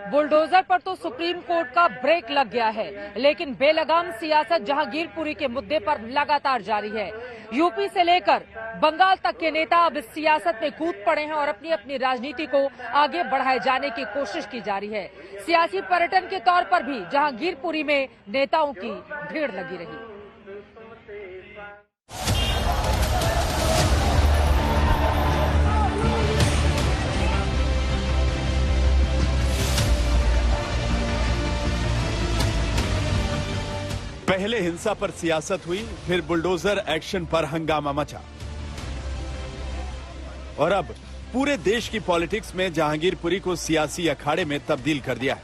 Bulldozer पर तो supreme court का ब्रेक लग गया है, लेकिन बेलगाम सियासत जहांगीरपुरी के मुद्दे पर लगातार जारी है। यूपी से लेकर बंगाल तक के नेता अब इस सियासत में कूद पड़े हैं और अपनी अपनी राजनीति को आगे बढ़ाए जाने की कोशिश की जा रही है। सियासी पर्यटन के तौर पर भी जहांगीरपुरी में नेताओं की भीड़ लगी रही। पहले हिंसा पर सियासत हुई, फिर बुलडोजर एक्शन पर हंगामा मचा और अब पूरे देश की पॉलिटिक्स में जहांगीरपुरी को सियासी अखाड़े में तब्दील कर दिया है।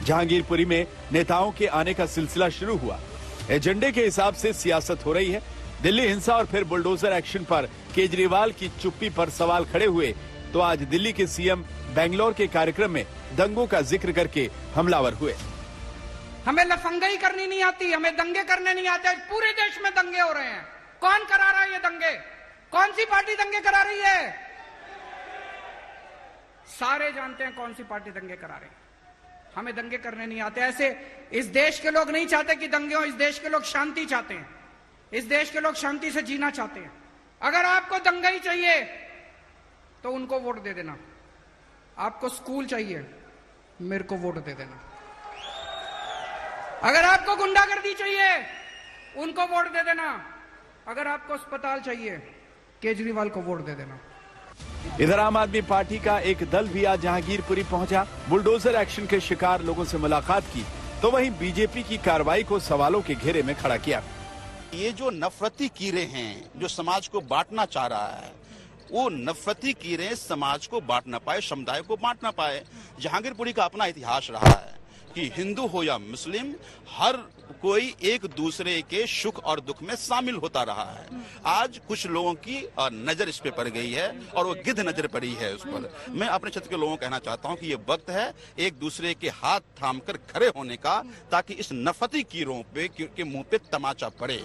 जहांगीरपुरी में नेताओं के आने का सिलसिला शुरू हुआ। एजेंडे के हिसाब से सियासत हो रही है। दिल्ली हिंसा और फिर बुलडोजर एक्शन पर केजरीवाल की चुप्पी पर सवाल खड़े हुए तो आज दिल्ली के सीएम बेंगलोर के कार्यक्रम में दंगों का जिक्र करके हमलावर हुए। हमें लफंगाई करनी नहीं आती, हमें दंगे करने नहीं आते। पूरे देश में दंगे हो रहे हैं। कौन करा रहा है ये दंगे? कौन सी पार्टी दंगे करा रही है? सारे जानते हैं कौन सी पार्टी दंगे करा रही है। हमें दंगे करने नहीं आते। ऐसे इस देश के लोग नहीं चाहते कि दंगे हो। इस देश के लोग शांति चाहते हैं। इस देश के लोग शांति से जीना चाहते हैं। अगर आपको दंगाई चाहिए तो उनको वोट दे देना। आपको स्कूल चाहिए, मेरे को वोट दे देना। अगर आपको गुंडागर्दी चाहिए, उनको वोट दे देना। अगर आपको अस्पताल चाहिए, केजरीवाल को वोट दे देना। इधर आम आदमी पार्टी का एक दल भी आज जहांगीरपुरी पहुंचा। बुलडोजर एक्शन के शिकार लोगों से मुलाकात की तो वहीं बीजेपी की कार्रवाई को सवालों के घेरे में खड़ा किया। ये जो नफरती कीड़े हैं जो समाज को बांटना चाह रहा है, वो नफरती कीड़े समाज को बांट ना पाए, समुदाय को बांट ना पाए। जहांगीरपुरी का अपना इतिहास रहा है कि हिंदू हो या मुस्लिम, हर कोई एक दूसरे के सुख और दुख में शामिल होता रहा है। आज कुछ लोगों की नजर इस पे पड़ गई है और वो गिद्ध नजर पड़ी है उस पर। मैं अपने क्षेत्र के लोगों को कहना चाहता हूं कि ये वक्त है एक दूसरे के हाथ थामकर खड़े होने का, ताकि इस नफरती कीड़ों के मुंह पे तमाचा पड़े।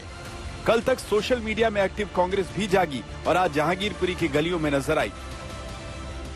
कल तक सोशल मीडिया में एक्टिव कांग्रेस भी जागी और आज जहांगीरपुरी की गलियों में नजर आई।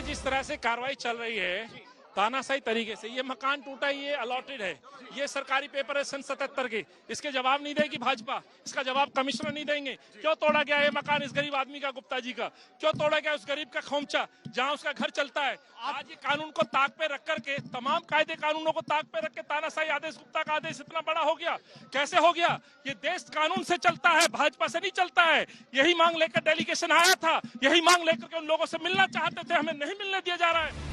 जिस तरह से कार्रवाई चल रही है तानाशाही तरीके से, ये मकान टूटा, ये अलॉटेड है, ये सरकारी पेपर है सन 77 के, इसके जवाब नहीं देगी भाजपा, इसका जवाब कमिश्नर नहीं देंगे। क्यों तोड़ा गया ये मकान इस गरीब आदमी का, गुप्ता जी का? क्यों तोड़ा गया उस गरीब का खोमचा जहां उसका घर चलता है? आज ये कानून को ताक पे रख करके, तमाम कायदे कानूनों को ताक पे रख के तानाशाही आदेश, गुप्ता का आदेश इतना बड़ा हो गया। कैसे हो गया? ये देश कानून से चलता है, भाजपा से नहीं चलता है। यही मांग लेकर डेलीगेशन आया था, यही मांग लेकर के उन लोगों से मिलना चाहते थे, हमें नहीं मिलने दिया जा रहा है।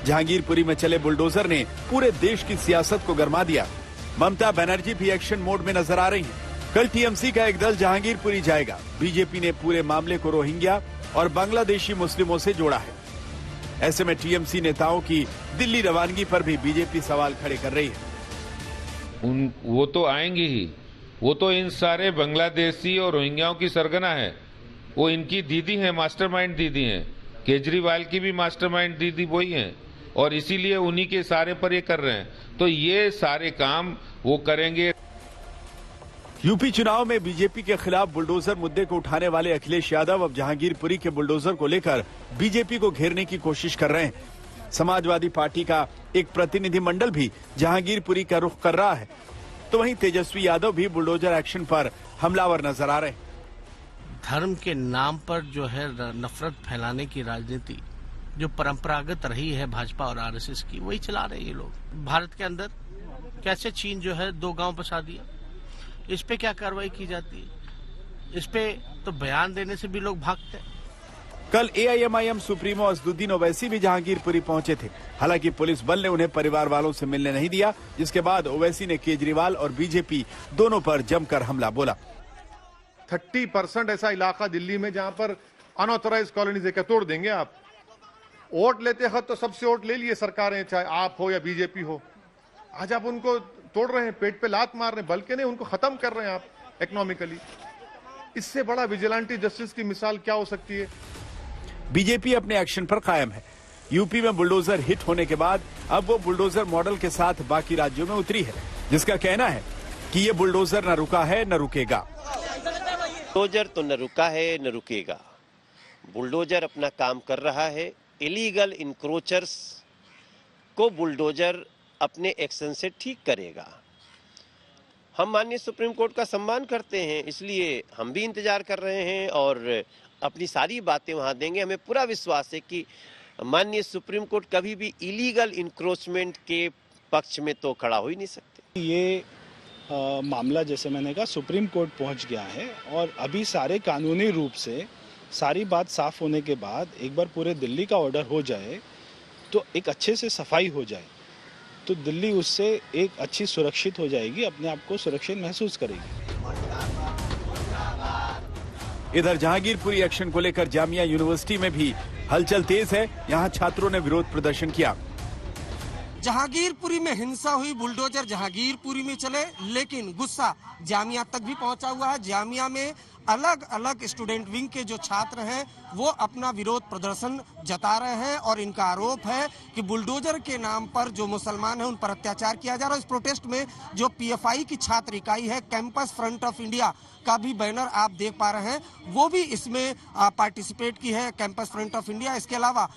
जहांगीरपुरी में चले बुलडोजर ने पूरे देश की सियासत को गरमा दिया। ममता बनर्जी भी एक्शन मोड में नजर आ रही हैं। कल टीएमसी का एक दल जहांगीरपुरी जाएगा। बीजेपी ने पूरे मामले को रोहिंग्या और बांग्लादेशी मुस्लिमों से जोड़ा है। ऐसे में टीएमसी नेताओं की दिल्ली रवानगी पर भी बीजेपी सवाल खड़े कर रही है। वो तो आएंगे ही, वो तो इन सारे बांग्लादेशी और रोहिंग्याओं की सरगना है। वो इनकी दीदी है, मास्टरमाइंड दीदी है। केजरीवाल की भी मास्टरमाइंड दीदी वही है और इसीलिए उन्हीं के सारे पर ये कर रहे हैं। तो ये सारे काम वो करेंगे। यूपी चुनाव में बीजेपी के खिलाफ बुलडोजर मुद्दे को उठाने वाले अखिलेश यादव अब जहांगीरपुरी के बुलडोजर को लेकर बीजेपी को घेरने की कोशिश कर रहे हैं। समाजवादी पार्टी का एक प्रतिनिधिमंडल भी जहांगीरपुरी का रुख कर रहा है, तो वहीं तेजस्वी यादव भी बुलडोजर एक्शन पर हमलावर नजर आ रहे हैं। धर्म के नाम पर जो है नफरत फैलाने की राजनीति जो परंपरागत रही है भाजपा और आरएसएस की, वही चला रहे हैं ये लोग। भारत के अंदर कैसे चीन जो है 2 गांव बसा दिया, इस पे क्या कार्रवाई की जाती है? इस पे तो बयान देने से भी लोग भागते हैं। कल एआईएमआईएम सुप्रीमो असदुद्दीन ओवैसी भी जहांगीरपुरी पहुंचे थे। हालांकि पुलिस बल ने उन्हें परिवार वालों से मिलने नहीं दिया, जिसके बाद ओवैसी ने केजरीवाल और बीजेपी दोनों पर जमकर हमला बोला। 30% ऐसा इलाका दिल्ली में जहां पर अनऑथराइज कॉलोनीज है, क्या तोड़ देंगे आप? वोट लेते हैं तो सबसे वोट ले लिए सरकारें, चाहे आप हो या बीजेपी हो। आज आप उनको तोड़ रहे हैं, पेट पे लात मार रहे हैं, बल्कि नहीं उनको खत्म कर रहे हैं आप इकोनॉमिकली। इससे बड़ा विजिलेंटी जस्टिस की मिसाल क्या हो सकती है? बीजेपी अपने एक्शन पर कायम है। यूपी में बुलडोजर हिट होने के बाद अब वो बुलडोजर मॉडल के साथ बाकी राज्यों में उतरी है, जिसका कहना है कि ये बुलडोजर न रुका है न रुकेगा। बुलडोजर तो न रुका है न रुकेगा। बुलडोजर अपना काम कर रहा है। इलीगल इंक्रोचर्स को बुलडोजर अपने एक्शन से ठीक करेगा। हम माननीय सुप्रीम कोर्ट का सम्मान करते हैं, इसलिए हम भी इंतजार कर रहे हैं और अपनी सारी बातें वहां देंगे। हमें पूरा विश्वास है कि माननीय सुप्रीम कोर्ट कभी भी इलीगल इंक्रोचमेंट के पक्ष में तो खड़ा हो ही नहीं सकते। ये मामला जैसे मैंने कहा सुप्रीम कोर्ट पहुंच गया है और अभी सारे कानूनी रूप से सारी बात साफ होने के बाद एक बार पूरे दिल्ली का ऑर्डर हो जाए तो एक अच्छे से सफाई हो जाए तो दिल्ली उससे एक अच्छी सुरक्षित हो जाएगी, अपने आप को सुरक्षित महसूस करेगी। इधर जहांगीरपुरी एक्शन को लेकर जामिया यूनिवर्सिटी में भी हलचल तेज है। यहां छात्रों ने विरोध प्रदर्शन किया। जहांगीरपुरी में हिंसा हुई, बुलडोजर जहांगीरपुरी में चले, लेकिन गुस्सा जामिया तक भी पहुंचा हुआ है। जामिया में अलग अलग स्टूडेंट विंग के जो छात्र हैं वो अपना विरोध प्रदर्शन जता रहे हैं और इनका आरोप है कि बुलडोजर के नाम पर जो मुसलमान हैं उन पर अत्याचार किया जा रहा है। इस प्रोटेस्ट में जो पीएफआई की छात्र इकाई है, कैंपस फ्रंट ऑफ इंडिया का भी बैनर आप देख पा रहे हैं, वो भी इसमें पार्टिसिपेट की है, कैंपस फ्रंट ऑफ इंडिया। इसके अलावा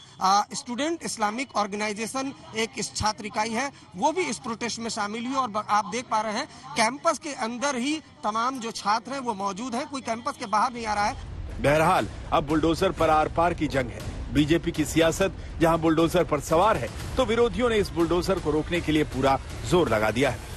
स्टूडेंट इस्लामिक ऑर्गेनाइजेशन एक इस छात्र इकाई है, वो भी इस प्रोटेस्ट में शामिल हुई और आप देख पा रहे हैं कैंपस के अंदर ही तमाम जो छात्र हैं वो मौजूद हैं, कोई कैंपस के बाहर नहीं आ रहा है। बहरहाल अब बुलडोजर पर आर पार की जंग है। बीजेपी की सियासत जहां बुलडोजर पर सवार है तो विरोधियों ने इस बुलडोजर को रोकने के लिए पूरा जोर लगा दिया है।